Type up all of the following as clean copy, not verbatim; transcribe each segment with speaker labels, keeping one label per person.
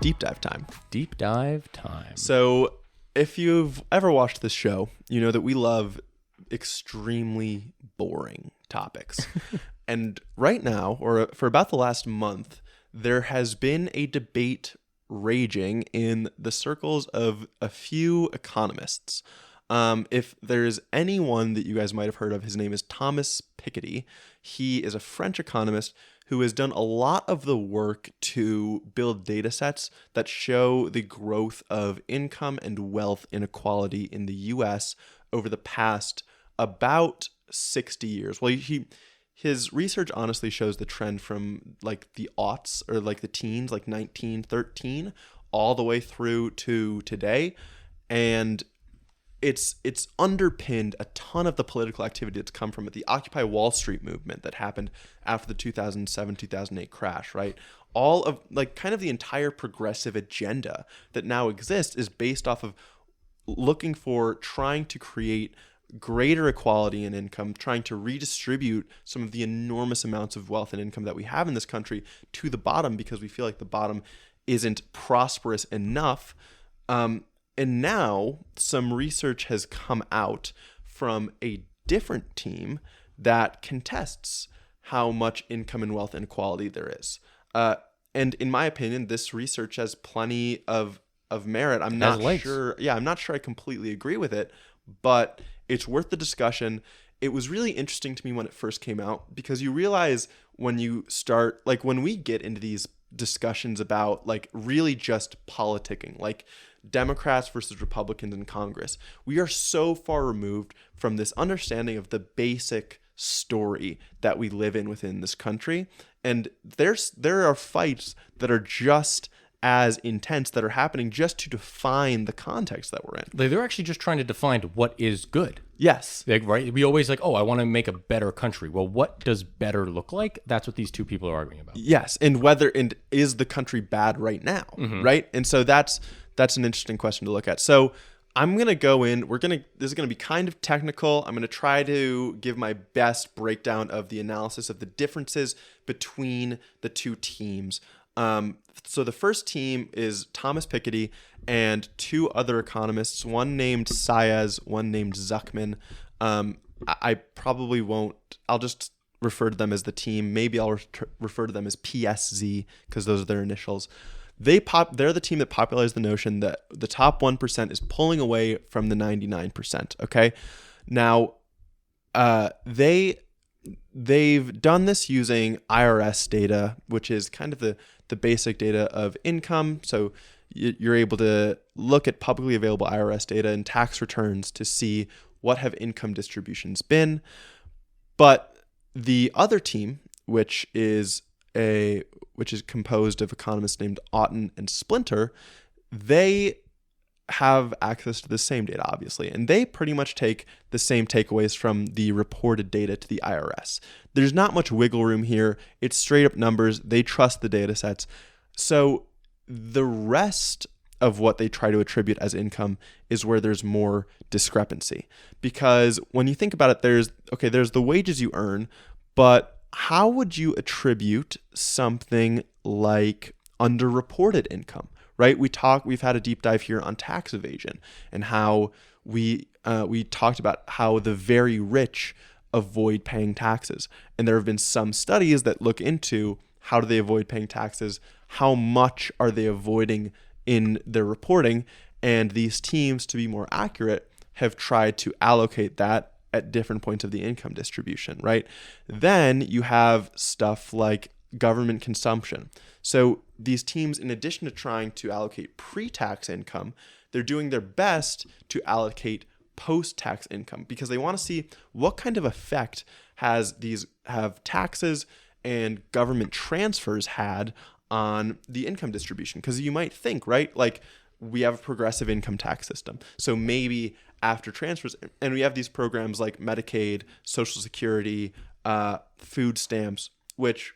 Speaker 1: deep dive time.
Speaker 2: Deep dive time.
Speaker 1: So if you've ever watched this show, you know that we love extremely boring topics. And right now, or for about the last month, there has been a debate raging in the circles of a few economists. If there's anyone that you guys might have heard of, his name is Thomas Piketty. He is a French economist who has done a lot of the work to build data sets that show the growth of income and wealth inequality in the US over the past about 60 years. Well, his research honestly shows the trend from like the aughts or like the teens, like 1913, all the way through to today. And it's underpinned a ton of the political activity that's come from it. The Occupy Wall Street movement that happened after the 2007-2008 crash, right? All of like kind of the entire progressive agenda that now exists is based off of looking for trying to create greater equality in income, trying to redistribute some of the enormous amounts of wealth and income that we have in this country to the bottom because we feel like the bottom isn't prosperous enough. And now some research has come out from a different team that contests how much income and wealth inequality there is. And in my opinion, this research has plenty of merit. I'm not sure. Yeah, I'm not sure I completely agree with it, but it's worth the discussion. It was really interesting to me when it first came out because you realize when you start, like when we get into these discussions about like really just politicking, like Democrats versus Republicans in Congress, we are so far removed from this understanding of the basic story that we live in within this country. And there are fights that are just as intense that are happening just to define the context that we're in.
Speaker 2: They're actually just trying to define what is good.
Speaker 1: Yes.
Speaker 2: Right? We always like, I want to make a better country. Well, what does better look like? That's what these two people are arguing about.
Speaker 1: Yes. And is the country bad right now? Mm-hmm. Right? And so that's an interesting question to look at. So I'm going to go in. This is going to be kind of technical. I'm going to try to give my best breakdown of the analysis of the differences between the two teams. So the first team is Thomas Piketty and two other economists, one named Saez, one named Zuckman. I probably won't, I'll just refer to them as the team. Maybe I'll refer to them as PSZ because those are their initials. They're the team that popularized the notion that the top 1% is pulling away from the 99%. Okay. Now, they've done this using IRS data, which is kind of the basic data of income. So you're able to look at publicly available IRS data and tax returns to see what have income distributions been. But the other team, which is composed of economists named Otten and Splinter, they have access to the same data, obviously, and they pretty much take the same takeaways from the reported data to the IRS. There's not much wiggle room here. It's straight up numbers. They trust the data sets. So the rest of what they try to attribute as income is where there's more discrepancy. Because when you think about it, there's the wages you earn, but how would you attribute something like underreported income? Right? We've had a deep dive here on tax evasion and how we talked about how the very rich avoid paying taxes. And there have been some studies that look into how do they avoid paying taxes, how much are they avoiding in their reporting, and these teams, to be more accurate, have tried to allocate that at different points of the income distribution, right? Then you have stuff like government consumption. So these teams, in addition to trying to allocate pre-tax income, they're doing their best to allocate post-tax income because they want to see what kind of effect have taxes and government transfers had on the income distribution. Because you might think, right, like we have a progressive income tax system. So maybe after transfers, and we have these programs like Medicaid, Social Security, food stamps, which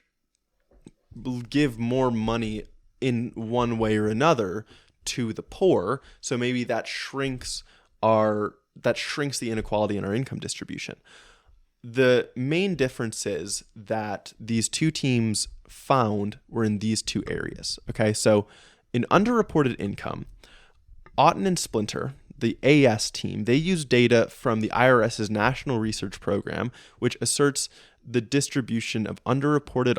Speaker 1: give more money in one way or another to the poor. So maybe that shrinks the inequality in our income distribution. The main difference is that these two teams found were in these two areas. Okay, so in underreported income, Otten and Splinter, the AS team, they use data from the IRS's National Research Program, which asserts the distribution of underreported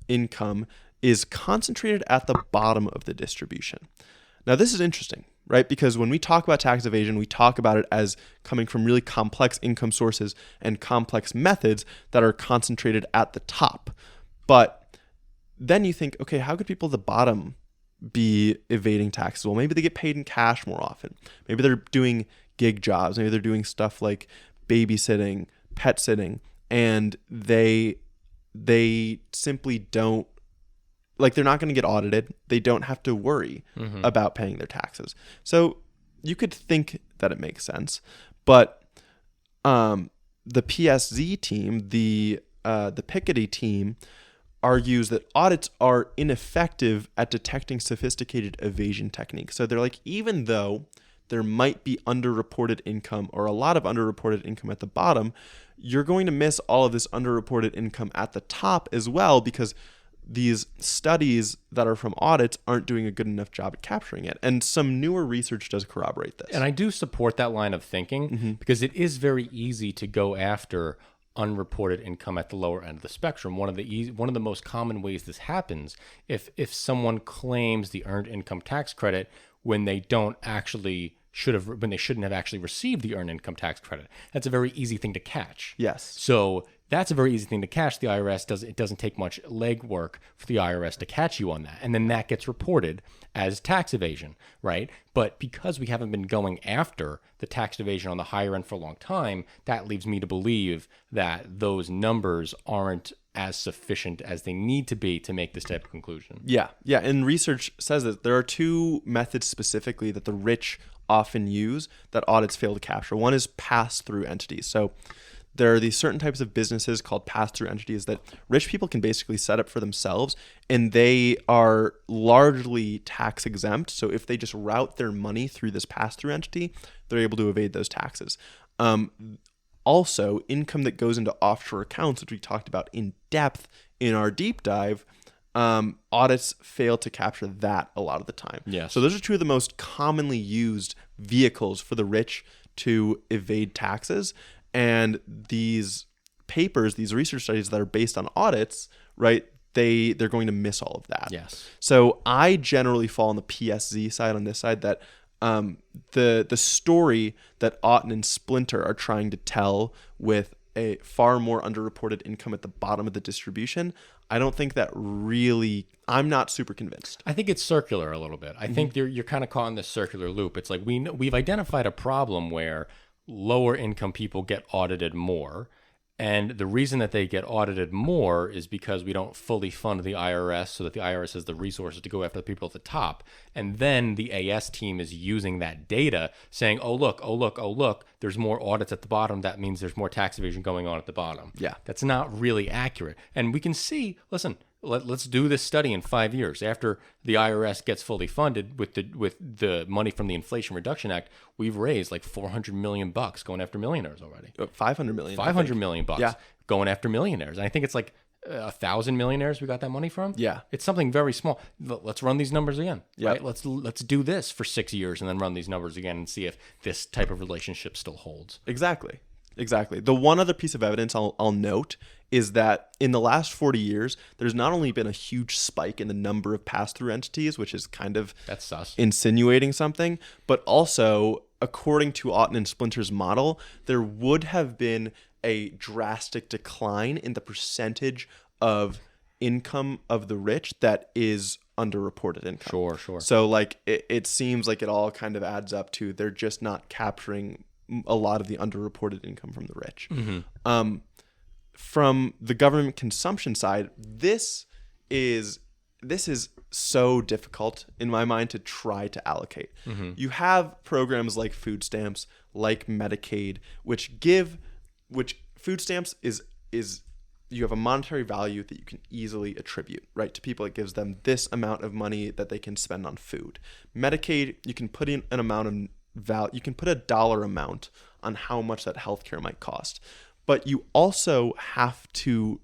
Speaker 1: income is concentrated at the bottom of the distribution. Now, this is interesting, right? Because when we talk about tax evasion, we talk about it as coming from really complex income sources and complex methods that are concentrated at the top. But then you think, okay, how could people at the bottom be evading taxes? Well, maybe they get paid in cash more often. Maybe they're doing gig jobs. Maybe they're doing stuff like babysitting, pet sitting, and they simply don't, like, they're not going to get audited. They don't have to worry about paying their taxes. So you could think that it makes sense, but the PSZ team, the Piketty team, argues that audits are ineffective at detecting sophisticated evasion techniques. So they're like, even though there might be underreported income or a lot of underreported income at the bottom, you're going to miss all of this underreported income at the top as well, because these studies that are from audits aren't doing a good enough job at capturing it. And some newer research does corroborate this.
Speaker 2: And I do support that line of thinking because it is very easy to go after unreported income at the lower end of the spectrum. One of the most common ways this happens, if someone claims the earned income tax credit when they shouldn't have actually received the earned income tax credit. That's a very easy thing to catch.
Speaker 1: Yes.
Speaker 2: So that's a very easy thing to catch. It doesn't take much legwork for the IRS to catch you on that. And then that gets reported as tax evasion, right? But because we haven't been going after the tax evasion on the higher end for a long time, that leaves me to believe that those numbers aren't as sufficient as they need to be to make this type of conclusion.
Speaker 1: Yeah. And research says that there are two methods specifically that the rich often use that audits fail to capture. One is pass-through entities. So there are these certain types of businesses called pass-through entities that rich people can basically set up for themselves, and they are largely tax exempt. So if they just route their money through this pass-through entity, they're able to evade those taxes. Also, income that goes into offshore accounts, which we talked about in depth in our deep dive, audits fail to capture that a lot of the time.
Speaker 2: Yes.
Speaker 1: So those are two of the most commonly used vehicles for the rich to evade taxes. And these papers, these research studies that are based on audits, right, they're going to miss all of that.
Speaker 2: Yes.
Speaker 1: So I generally fall on the PSZ side, on this side, that the story that Otten and Splinter are trying to tell with a far more underreported income at the bottom of the distribution, I don't think that really, I'm not super convinced.
Speaker 2: I think it's circular a little bit. I think you're kind of caught in this circular loop. It's like we've identified a problem where lower income people get audited more. And the reason that they get audited more is because we don't fully fund the IRS so that the IRS has the resources to go after the people at the top. And then the AS team is using that data saying, oh, look, there's more audits at the bottom. That means there's more tax evasion going on at the bottom.
Speaker 1: Yeah.
Speaker 2: That's not really accurate. And we can see, listen, let's do this study in 5 years. After the IRS gets fully funded with the money from the Inflation Reduction Act, we've raised like $400 million going after millionaires already.
Speaker 1: 500 million.
Speaker 2: 500 million bucks
Speaker 1: Yeah.
Speaker 2: going after millionaires. And I think it's like 1,000 millionaires we got that money from.
Speaker 1: Yeah.
Speaker 2: It's something very small. Let's run these numbers again.
Speaker 1: Yeah.
Speaker 2: Right? Let's do this for 6 years and then run these numbers again and see if this type of relationship still holds.
Speaker 1: Exactly. The one other piece of evidence I'll note is that in the last 40 years, there's not only been a huge spike in the number of pass-through entities, which is kind of
Speaker 2: That's sus.
Speaker 1: insinuating something, but also, according to Otten and Splinter's model, there would have been a drastic decline in the percentage of income of the rich that is underreported income.
Speaker 2: Sure.
Speaker 1: So like it seems like it all kind of adds up to they're just not capturing a lot of the underreported income from the rich.
Speaker 2: Mm-hmm.
Speaker 1: From the government consumption side, this is so difficult in my mind to try to allocate.
Speaker 2: Mm-hmm.
Speaker 1: You have programs like food stamps, like Medicaid, which food stamps is you have a monetary value that you can easily attribute, right? To people, it gives them this amount of money that they can spend on food. Medicaid, you can put in an amount of value, you can put a dollar amount on how much that healthcare might cost. But you also have to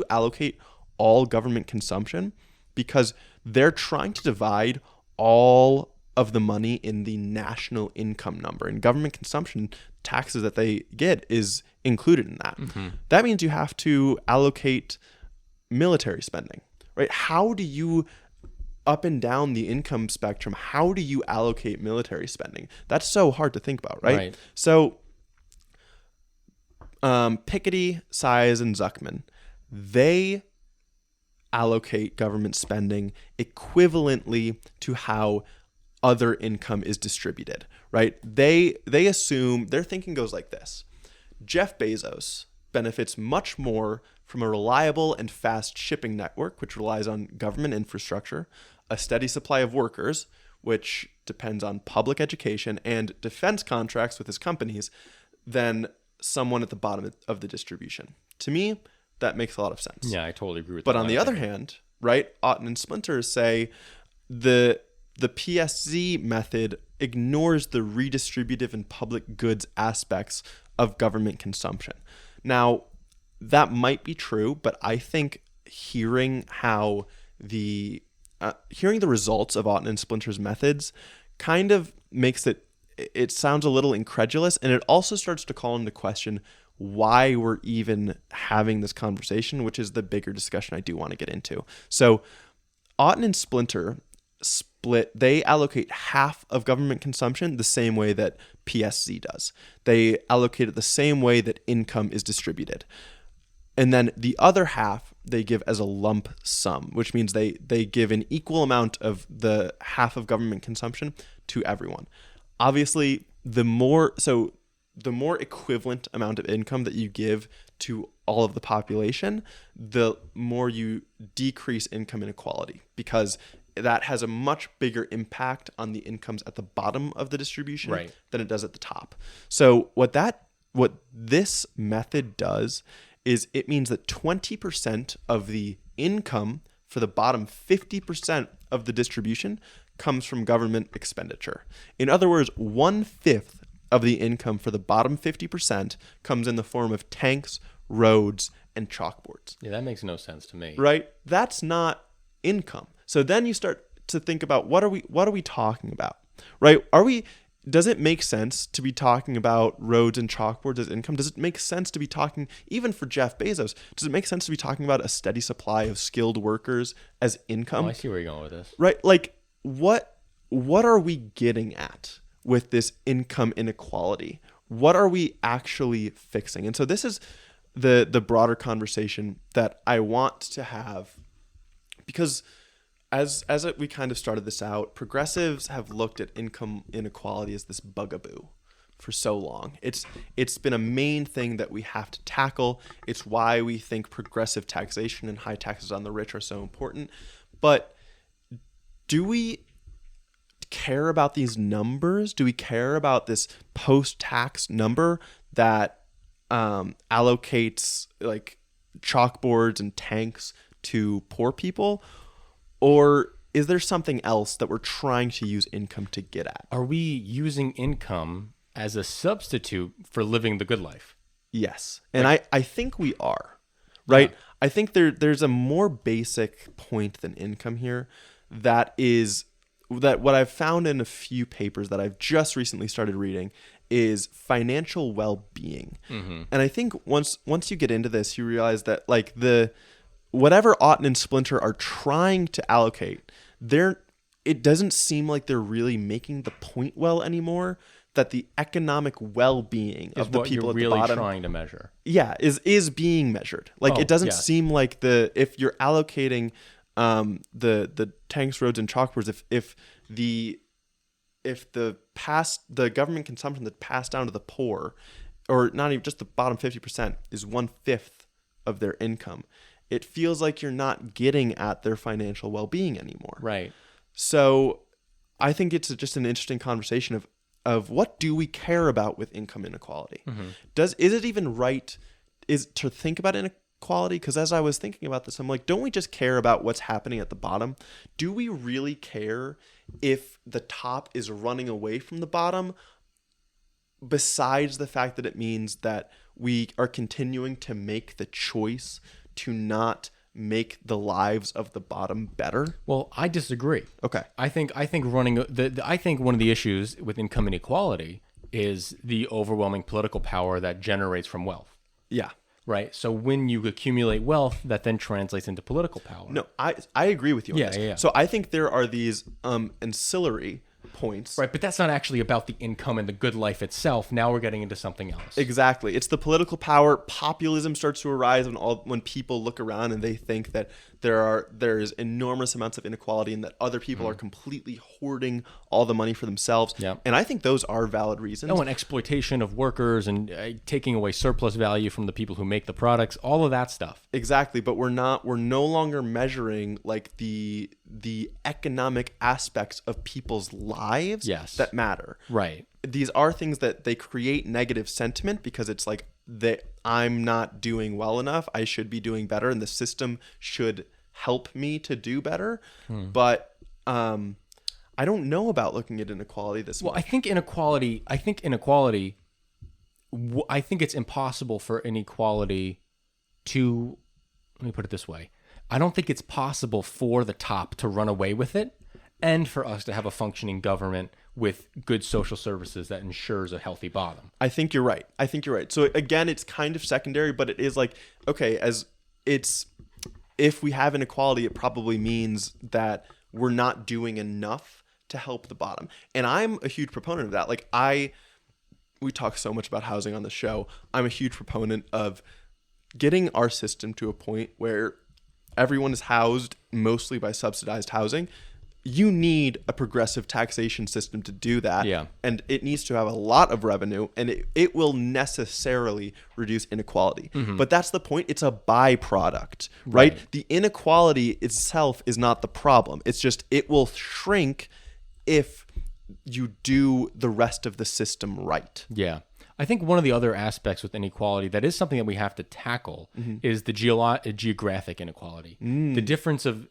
Speaker 1: allocate all government consumption, because they're trying to divide all of the money in the national income number, and government consumption taxes that they get is included in that. That means you have to allocate military spending, right? How do you, up and down the income spectrum, how do you allocate military spending? That's so hard to think about, right? So Piketty, Size, and Zuckman, they allocate government spending equivalently to how other income is distributed, right? They assume, their thinking goes like this. Jeff Bezos benefits much more from a reliable and fast shipping network, which relies on government infrastructure, a steady supply of workers, which depends on public education, and defense contracts with his companies, than someone at the bottom of the distribution. To me, that makes a lot of sense.
Speaker 2: Yeah, I totally agree with
Speaker 1: that.
Speaker 2: that.
Speaker 1: But on the other hand, right, Otten and Splinter say the PSZ method ignores the redistributive and public goods aspects of government consumption. Now, that might be true, but I think hearing the results of Otten and Splinter's methods kind of makes it sounds a little incredulous, and it also starts to call into question why we're even having this conversation, which is the bigger discussion I do want to get into. So Otten and Splinter they allocate half of government consumption the same way that PSZ does. They allocate it the same way that income is distributed. And then the other half they give as a lump sum, which means they give an equal amount of the half of government consumption to everyone. Obviously, the more equivalent amount of income that you give to all of the population, the more you decrease income inequality, because that has a much bigger impact on the incomes at the bottom of the distribution than it does at the top. So what this method does is it means that 20% of the income for the bottom 50% of the distribution comes from government expenditure. In other words, 1/5 of the income for the bottom 50% comes in the form of tanks, roads, and chalkboards.
Speaker 2: Yeah, that makes no sense to me.
Speaker 1: Right? That's not income. So then you start to think about what are we talking about? Right? Does it make sense to be talking about roads and chalkboards as income? Does it make sense to be talking, even for Jeff Bezos, does it make sense to be talking about a steady supply of skilled workers as income?
Speaker 2: Oh, I see where you're going with this.
Speaker 1: Right? Like what are we getting at with this income inequality? What are we actually fixing? And so this is the broader conversation that I want to have, because as we kind of started this out, progressives have looked at income inequality as this bugaboo for so long. It's been a main thing that we have to tackle. It's why we think progressive taxation and high taxes on the rich are so important. But do we care about these numbers? Do we care about this post-tax number that allocates like chalkboards and tanks to poor people? Or is there something else that we're trying to use income to get at?
Speaker 2: Are we using income as a substitute for living the good life?
Speaker 1: Yes. And I think we are, right? Yeah. I think there's a more basic point than income here that what I've found in a few papers that I've just recently started reading is financial well-being. Mm-hmm. And I think once you get into this, you realize that like whatever Otten and Splinter are trying to allocate, it doesn't seem like they're really making the point well anymore, that the economic well-being of the people at the bottom,
Speaker 2: really trying to measure,
Speaker 1: is being measured. Like it doesn't seem like if you're allocating the tanks, roads, and chalkboards, if the government consumption that passed down to the poor, or not even just the bottom 50%, is 1/5 of their income, it feels like you're not getting at their financial well-being anymore.
Speaker 2: Right.
Speaker 1: So I think it's just an interesting conversation of what do we care about with income inequality? Mm-hmm. Is it even right to think about inequality? Because as I was thinking about this, I'm like, don't we just care about what's happening at the bottom? Do we really care if the top is running away from the bottom, besides the fact that it means that we are continuing to make the choice to not make the lives of the bottom better?
Speaker 2: Well, I disagree.
Speaker 1: Okay.
Speaker 2: I think running I think one of the issues with income inequality is the overwhelming political power that generates from wealth.
Speaker 1: Yeah.
Speaker 2: Right. So when you accumulate wealth, that then translates into political power.
Speaker 1: No, I agree with you on this.
Speaker 2: Yeah.
Speaker 1: So I think there are these ancillary points.
Speaker 2: Right, but that's not actually about the income and the good life itself. Now we're getting into something else.
Speaker 1: Exactly. It's the political power. Populism starts to arise when people look around and they think that there's enormous amounts of inequality and that other people are completely hoarding all the money for themselves.
Speaker 2: Yeah.
Speaker 1: And I think those are valid reasons.
Speaker 2: Oh, and exploitation of workers and taking away surplus value from the people who make the products, all of that stuff.
Speaker 1: Exactly, but we're no longer measuring like the economic aspects of people's lives that matter.
Speaker 2: Right.
Speaker 1: These are things that they create negative sentiment because it's like I'm not doing well enough. I should be doing better, and the system should help me to do better. But I don't know about looking at inequality this way.
Speaker 2: Well, I think it's impossible for inequality to, let me put it this way. I don't think it's possible for the top to run away with it and for us to have a functioning government with good social services that ensures a healthy bottom.
Speaker 1: I think you're right. So again, it's kind of secondary, but it is like, okay, if we have inequality, it probably means that we're not doing enough to help the bottom. And I'm a huge proponent of that. Like we talk so much about housing on the show. I'm a huge proponent of getting our system to a point where everyone is housed mostly by subsidized housing. You need a progressive taxation system to do that.
Speaker 2: Yeah.
Speaker 1: And it needs to have a lot of revenue, and it will necessarily reduce inequality. But that's the point. It's a byproduct, right? The inequality itself is not the problem. It's just it will shrink if you do the rest of the system right.
Speaker 2: Yeah. I think one of the other aspects with inequality that is something that we have to tackle is the geographic inequality. The difference of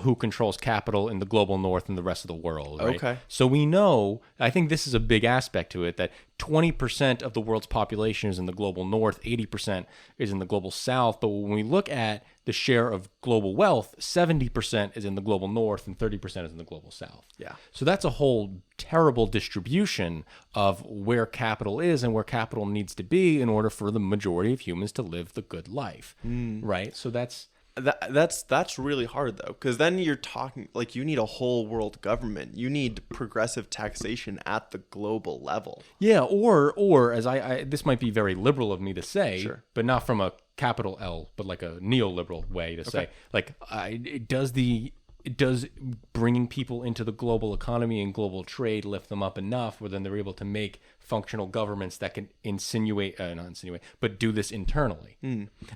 Speaker 2: who controls capital in the global north and the rest of the world. Right?
Speaker 1: Okay.
Speaker 2: So we know, I think this is a big aspect to it, that 20% of the world's population is in the global north, 80% is in the global south. But when we look at the share of global wealth, 70% is in the global north and 30% is in the global south.
Speaker 1: Yeah.
Speaker 2: So that's a whole terrible distribution of where capital is and where capital needs to be in order for the majority of humans to live the good life. Right? So that's
Speaker 1: really hard though, because then you're talking like you need a whole world government. You need progressive taxation at the global level.
Speaker 2: Yeah, or as I this might be very liberal of me to say,
Speaker 1: Sure.
Speaker 2: but not from a capital L, but like a neoliberal way to say, like does bringing people into the global economy and global trade lift them up enough where then they're able to make functional governments that can but do this internally?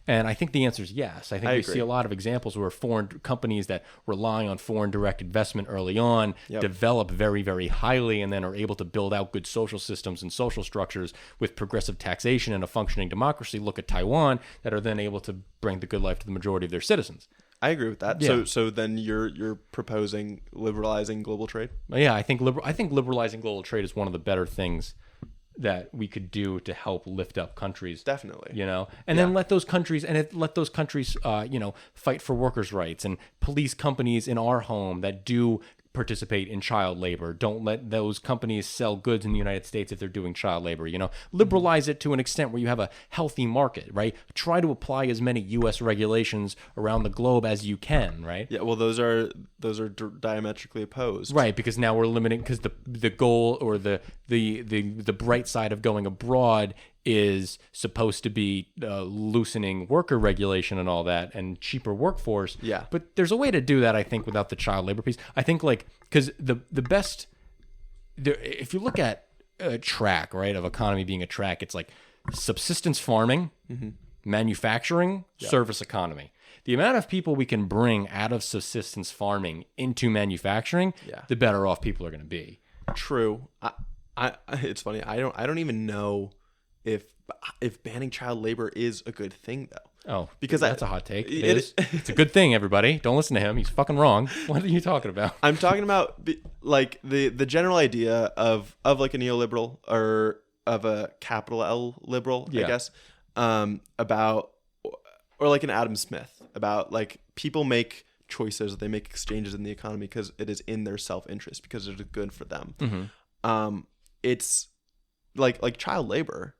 Speaker 2: And I think the answer is yes. I think we
Speaker 1: agree.
Speaker 2: see a lot of examples where foreign companies that rely on foreign direct investment early on develop very, very highly and then are able to build out good social systems and social structures with progressive taxation and a functioning democracy. Look at Taiwan, that are then able to bring the good life to the majority of their citizens.
Speaker 1: I agree with that.
Speaker 2: Yeah.
Speaker 1: So then you're proposing liberalizing global trade?
Speaker 2: Yeah, I think liberalizing global trade is one of the better things that we could do to help lift up countries.
Speaker 1: Definitely.
Speaker 2: And then let those countries fight for workers' rights and police companies in our home that do participate in child labor. Don't let those companies sell goods in the United States if they're doing child labor. Liberalize it to an extent where you have a healthy market, right? Try to apply as many U.S. regulations around the globe as you can, right?
Speaker 1: Yeah. Well, those are diametrically opposed,
Speaker 2: right? Because now we're limiting, because the goal or the bright side of going abroad is supposed to be loosening worker regulation and all that and cheaper workforce.
Speaker 1: Yeah.
Speaker 2: But there's a way to do that, I think, without the child labor piece. I think because if you look at a track, right, of economy being a track, it's like subsistence farming, manufacturing, service economy. The amount of people we can bring out of subsistence farming into manufacturing, the better off people are going to be.
Speaker 1: True. It's funny. I don't even know if banning child labor is a good thing though.
Speaker 2: Oh,
Speaker 1: because
Speaker 2: that's a hot take. It is. It's a good thing, everybody. Don't listen to him. He's fucking wrong. What are you talking about?
Speaker 1: I'm talking about the general idea of like a neoliberal or of a capital L liberal, I guess, about, or like an Adam Smith, about like people make choices, they make exchanges in the economy because it is in their self-interest, because it is good for them. It's like child labor.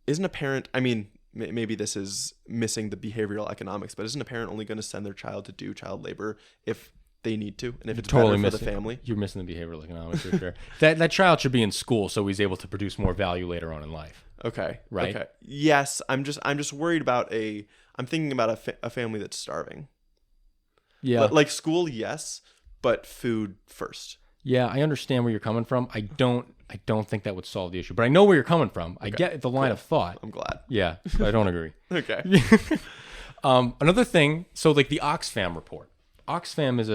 Speaker 1: Isn't a parent, I mean, maybe this is missing the behavioral economics, but isn't a parent only going to send their child to do child labor if they need to, and if it's totally better for the family?
Speaker 2: You're missing the behavioral economics for sure. That child should be in school so he's able to produce more value later on in life.
Speaker 1: Okay.
Speaker 2: Right.
Speaker 1: Okay. Yes, I'm just worried about I'm thinking about a family that's starving.
Speaker 2: Yeah.
Speaker 1: Like school, yes, but food first.
Speaker 2: Yeah, I understand where you're coming from. I don't think that would solve the issue, but I know where you're coming from. Okay. I get the line of thought.
Speaker 1: I'm glad.
Speaker 2: Yeah, but I don't agree.
Speaker 1: Okay.
Speaker 2: Another thing, so like the Oxfam report. Oxfam is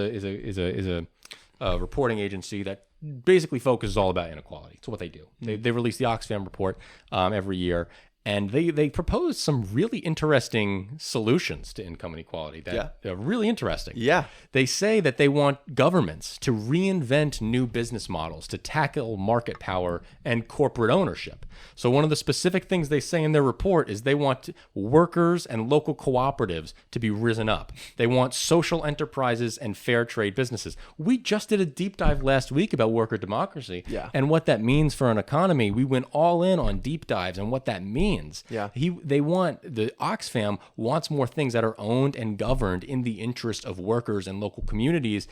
Speaker 2: a reporting agency that basically focuses all about inequality. It's what they do. They release the Oxfam report every year, and they propose some really interesting solutions to income inequality that are really interesting.
Speaker 1: Yeah.
Speaker 2: They say that they want governments to reinvent new business models to tackle market power and corporate ownership. So one of the specific things they say in their report is they want workers and local cooperatives to be risen up. They want social enterprises and fair trade businesses. We just did a deep dive last week about worker democracy and what that means for an economy. We went all in on deep dives and what that means.
Speaker 1: Yeah.
Speaker 2: The Oxfam wants more things that are owned and governed in the interest of workers and local communities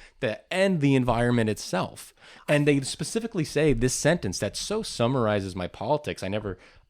Speaker 2: and the environment itself. And they specifically say this sentence that so summarizes my politics.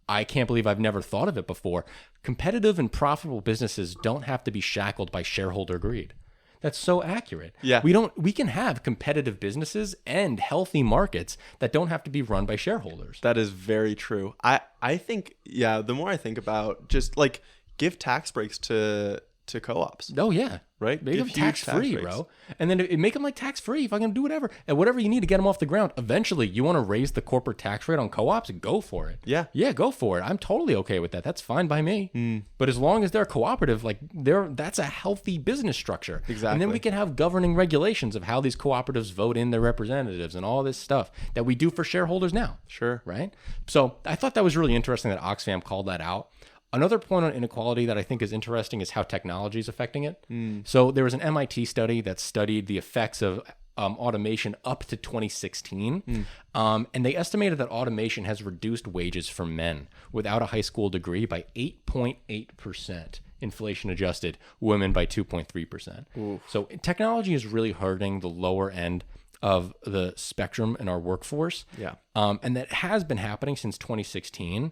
Speaker 2: I can't believe I've never thought of it before. Competitive and profitable businesses don't have to be shackled by shareholder greed. That's so accurate.
Speaker 1: Yeah.
Speaker 2: We can have competitive businesses and healthy markets that don't have to be run by shareholders.
Speaker 1: That is very true. I think, the more I think about just like give tax breaks to co-ops.
Speaker 2: Oh yeah.
Speaker 1: Right?
Speaker 2: Make them tax-free, bro. And then make them like tax-free if I can do whatever. And whatever you need to get them off the ground. Eventually, you want to raise the corporate tax rate on co-ops? Go for it.
Speaker 1: Yeah.
Speaker 2: Yeah, go for it. I'm totally okay with that. That's fine by me. But as long as they're cooperative, that's a healthy business structure.
Speaker 1: Exactly.
Speaker 2: And then we can have governing regulations of how these cooperatives vote in their representatives and all this stuff that we do for shareholders now.
Speaker 1: Sure.
Speaker 2: Right? So I thought that was really interesting that Oxfam called that out. Another point on inequality that I think is interesting is how technology is affecting it. So there was an MIT study that studied the effects of automation up to 2016. And they estimated that automation has reduced wages for men without a high school degree by 8.8%. Inflation adjusted, women by 2.3%. So technology is really hurting the lower end of the spectrum in our workforce.
Speaker 1: Yeah.
Speaker 2: And that has been happening since 2016.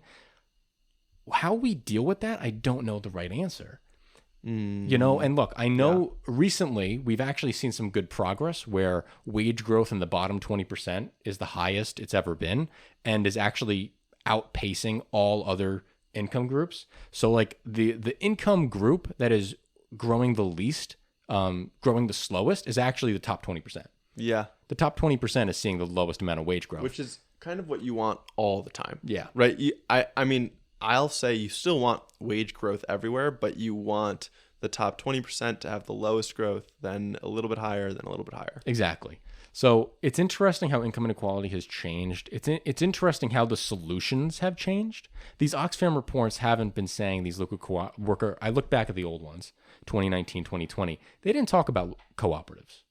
Speaker 2: How we deal with that, I don't know the right answer. And look, I know recently we've actually seen some good progress where wage growth in the bottom 20% is the highest it's ever been and is actually outpacing all other income groups. So like the income group that is growing the least, growing the slowest is actually the top 20%.
Speaker 1: Yeah.
Speaker 2: The top 20% is seeing the lowest amount of wage growth.
Speaker 1: Which is kind of what you want all the time.
Speaker 2: Yeah.
Speaker 1: Right? I mean, I'll say you still want wage growth everywhere, but you want the top 20% to have the lowest growth, then a little bit higher, then a little bit higher.
Speaker 2: Exactly. So it's interesting how income inequality has changed. It's interesting how the solutions have changed. These Oxfam reports haven't been saying these local worker. I look back at the old ones, 2019, 2020. They didn't talk about cooperatives.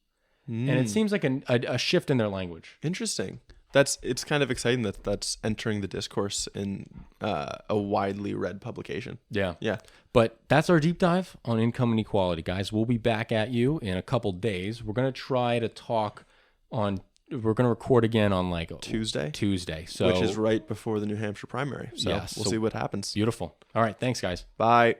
Speaker 2: And it seems like a shift in their language.
Speaker 1: Interesting. It's kind of exciting that's entering the discourse in a widely read publication.
Speaker 2: Yeah.
Speaker 1: Yeah.
Speaker 2: But that's our deep dive on income inequality, guys. We'll be back at you in a couple days. We're going to try to we're going to record again on like
Speaker 1: Tuesday.
Speaker 2: So
Speaker 1: which is right before the New Hampshire primary. So we'll see what happens.
Speaker 2: Beautiful. All right. Thanks, guys.
Speaker 1: Bye.